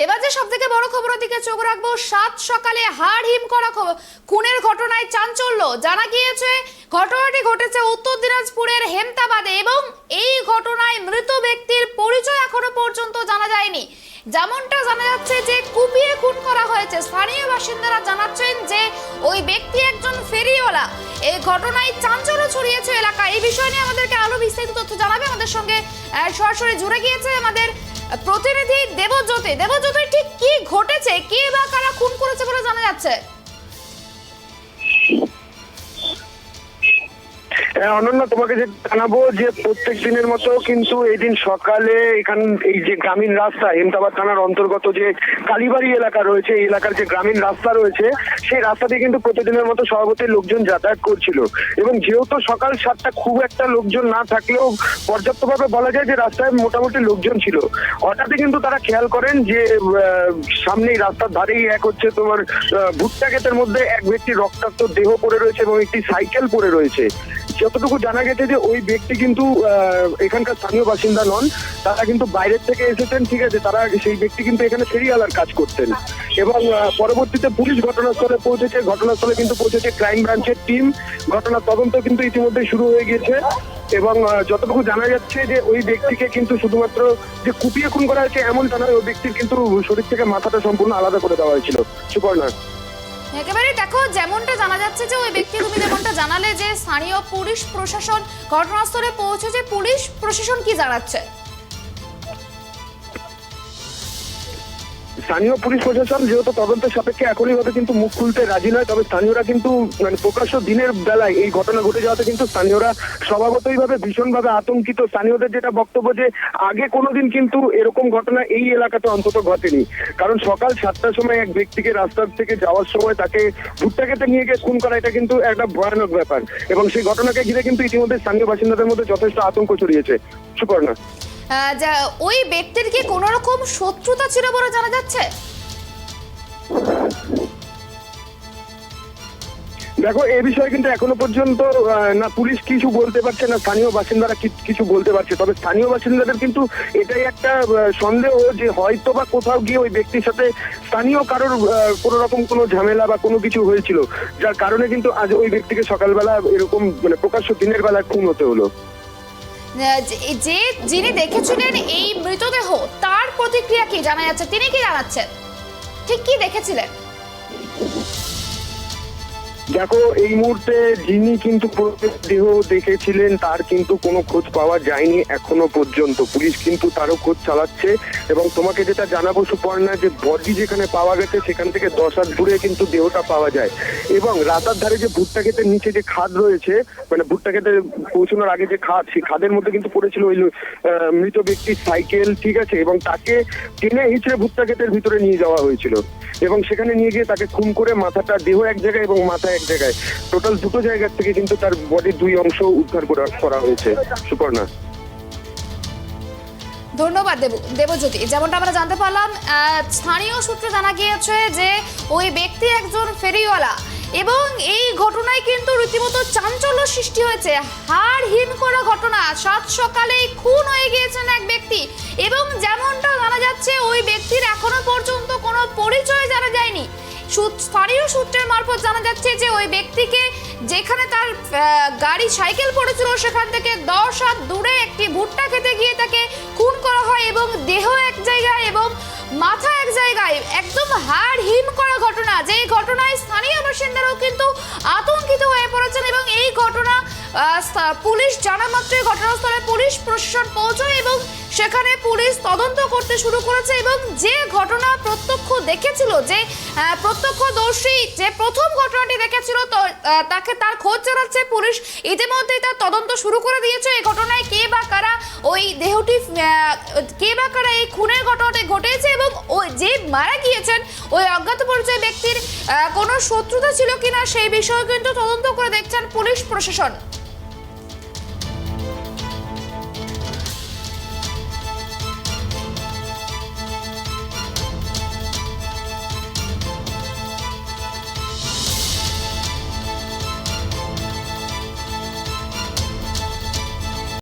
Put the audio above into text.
এবার যে সব থেকে বড় খবরের দিকে চোখ রাখবো, সাত সকালে হাড় হিম করা খুনের ঘটনায় চাঞ্চল্য। জানা গিয়েছে ঘটনাটি ঘটেছে উত্তর দিনাজপুরের হেমতাবাদে এবং এই ঘটনায় মৃত ব্যক্তির পরিচয় এখনো পর্যন্ত জানা যায়নি। যেমনটা জানা যাচ্ছে যে কুপিয়ে খুন করা হয়েছে। স্থানীয় বাসিন্দারা জানাচ্ছেন যে ওই ব্যক্তি একজন ফেরিওয়ালা। এই ঘটনায় চাঞ্চল্য ছড়িয়েছে এলাকায়। এই বিষয় নিয়ে আমাদেরকে আরো বিস্তারিত তথ্য জানাবে আমাদের সঙ্গে সরাসরি জুড়ে গিয়েছে আমাদের প্রতিনিধি দেবজ্যোতি। দেবজ্যোতি, ঠিক কি ঘটেছে, কে বা কারা খুন করেছে বলে জানা যাচ্ছে? অনন্যা, তোমাকে যে জানাবো যে প্রত্যেক দিনের মতো কিন্তু এই দিন সকালে এই যে গ্রামীণ রাস্তা হেমতাবাদ থানার অন্তর্গত যে কালীবাড়ি এলাকা রয়েছে, এই এলাকার যে গ্রামীণ রাস্তা রয়েছে সেই রাস্তা দিয়ে কিন্তু প্রতিদিনের মতো স্বভাবতই লোকজন যাতায়াত করছিল এবং যেহেতু সকাল 7টা খুব একটা লোকজন না থাকলেও পর্যাপ্তভাবে বলা যায় যে রাস্তায় মোটামুটি লোকজন ছিল। হঠাৎই কিন্তু তারা খেয়াল করেন যে সামনেই রাস্তার ধারেই তোমার ভুট্টা ক্ষেতের মধ্যে এক ব্যক্তির রক্তাক্ত দেহ পড়ে রয়েছে এবং একটি সাইকেল পড়ে রয়েছে। যতটুকু জানা গেছে যে ওই ব্যক্তি কিন্তু এখানকার স্থানীয় বাসিন্দা নন, তারা কিন্তু বাইরের থেকে এসেছেন, ঠিক আছে। তারা সেই ব্যক্তি কিন্তু এখানে ফেরিওয়ালার কাজ করতেন এবং পরবর্তীতে পুলিশ ঘটনাস্থলে পৌঁছেছে। ঘটনাস্থলে কিন্তু পৌঁছেছে ক্রাইম ব্রাঞ্চের টিম। ঘটনার তদন্ত কিন্তু ইতিমধ্যে শুরু হয়ে গিয়েছে এবং যতটুকু জানা যাচ্ছে যে ওই ব্যক্তিকে কিন্তু শুধুমাত্র যে কুপিয়ে খুন করা হয়েছে এমনটা নয়, ওই ব্যক্তির কিন্তু শরীর থেকে মাথাটা সম্পূর্ণ আলাদা করে দেওয়া হয়েছিল। সুপর্ণা, একেবারে দেখো, যেমনটা জানা যাচ্ছে যে ওই ব্যক্তি, তুমি যেমনটা জানালে যে স্থানীয় পুলিশ প্রশাসন ঘটনাস্থলে পৌঁছেছে, পুলিশ প্রশাসন কি জানাচ্ছে? স্থানীয় পুলিশ প্রশাসন যেহেতু তদন্তের সাপেক্ষে এখনইভাবে কিন্তু মুখ খুলতে রাজি নয়, তবে স্থানীয়রা কিন্তু প্রকাশ্য দিনের বেলায় এই ঘটনা ঘটে যাওয়াতে কিন্তু স্থানীয়রা স্বভাবতই ভাবে ভীষণভাবে আতঙ্কিত। স্থানীয়দের যেটা বক্তব্য যে আগে কোনোদিন কিন্তু এরকম ঘটনা এই এলাকাতে অন্তত ঘটেনি, কারণ সকাল 7টার সময় এক ব্যক্তিকে রাস্তার থেকে যাওয়ার সময় তাকে ভুট্টা খেতে নিয়ে গিয়ে খুন করা, এটা কিন্তু একটা ভয়ানক ব্যাপার এবং সেই ঘটনাকে ঘিরে কিন্তু ইতিমধ্যে স্থানীয় বাসিন্দাদের মধ্যে যথেষ্ট আতঙ্ক ছড়িয়েছে। সুপর্ণা, ওই ব্যক্তির কি কোনো রকম শত্রুতা ছিল বলে জানা যাচ্ছে? দেখো, এই বিষয়ে কিন্তু এখনো পর্যন্ত না পুলিশ কিছু বলতে পারছে না স্থানীয় বাসিন্দারা কিছু বলতে পারছে। তবে স্থানীয় বাসিন্দাদের কিন্তু এটাই একটা সন্দেহ যে হয়তো বা কোথাও গিয়ে ওই ব্যক্তির সাথে স্থানীয় কারোর কোনো রকম কোনো ঝামেলা বা কোনো কিছু হয়েছিল, যার কারণে কিন্তু আজ ওই ব্যক্তিকে সকালবেলা এরকম প্রকাশ্য দিনের বেলা খুন হতে হলো। যে যিনি দেখেছিলেন এই মৃতদেহ, তার প্রতিক্রিয়া কি জানা যাচ্ছে? তিনি কি জানাচ্ছেন, ঠিক কি দেখেছিলেন? দেখো, এই মুহূর্তে যিনি কিন্তু দেহ দেখেছিলেন তার কিন্তু কোনো খোঁজ পাওয়া যায়নি এখনো পর্যন্ত। পুলিশ কিন্তু তারও খোঁজ চালাচ্ছে এবং তোমাকে যেটা জানাবো সুপর্ণা, যে বডি যেখানে পাওয়া গেছে সেখান থেকে 10 হাত দূরে কিন্তু দেহটা পাওয়া যায় এবং রাস্তার ধারে যে ভুট্টা ক্ষেতের নিচে যে খাদ রয়েছে, ভুট্টা ক্ষেতে পৌঁছানোর আগে যে খাদ, সেই খাদের মধ্যে কিন্তু পড়েছিল ওই মৃত ব্যক্তির সাইকেল, ঠিক আছে, এবং তাকে টেনে হিঁচড়ে ভুট্টা ক্ষেতের ভিতরে নিয়ে যাওয়া হয়েছিল এবং সেখানে নিয়ে গিয়ে তাকে খুন করে মাথাটা, দেহ এক জায়গায় এবং মাথা এক জায়গায়, টোটাল দুটো জায়গার থেকে কিন্তু তার বডির 2 অংশ উদ্ধার করা হয়েছে। সুপর্ণা, ধন্যবাদ দেবজ্যোতি। যেমনটা আমরা জানতে পারলাম, স্থানীয় সূত্রে জানা গিয়েছে যে ওই ব্যক্তি একজন ফেরিওয়ালা এবং এই ঘটনায় কিন্তু রীতিমতো চাঞ্চল্য সৃষ্টি হয়েছে। হাড় হিম করা ঘটনা, সাত সকালে খুন হয়ে গিয়েছেন এক ব্যক্তি এবং যেমনটা জানা যাচ্ছে ওই ব্যক্তির এখনো পর্যন্ত কোনো পরিচয় জানা যায়নি। স্থানীয় সূত্রের মারফত জানা যাচ্ছে যে ওই ব্যক্তিকে যেখানে তার গাড়ি সাইকেল পড়েছিল সেখান থেকে 10 হাত দূরে একটি ভুট্টা খেতে গিয়ে তাকে খুন করা হয় এবং দেহ এক জায়গায় এবং মাথা এক জায়গায়, একদম হাড় হিম করা ঘটনা। যে ঘটনায় স্থানীয় বাসিন্দারাও কিন্তু আতঙ্কিত হয়ে পড়েছেন এবং এই ঘটনা পুলিশ জানা মাত্রই ঘটনাস্থলে পুলিশ প্রশাসন পৌঁছয় এবং সেখানে পুলিশ তদন্ত করতে শুরু করেছে এবং যে ঘটনা প্রত্যক্ষ দেখেছিল, যে প্রত্যক্ষদর্শী যে প্রথম ঘটনাটি দেখেছিল, তাকে তার খোঁজ চালাচ্ছে পুলিশ। ইতিমধ্যেই তার তদন্ত শুরু করে দিয়েছে। এই ঘটনায় কে বা কারা ওই দেহটি, কে বা কারা এই খুনের ঘটনাটি ঘটেছে এবং ওই যে মারা গিয়েছেন ওই অজ্ঞাত পরিচয় ব্যক্তির কোনো শত্রুতা ছিল কিনা সেই বিষয়ে কিন্তু তদন্ত করে দেখছেন পুলিশ প্রশাসন।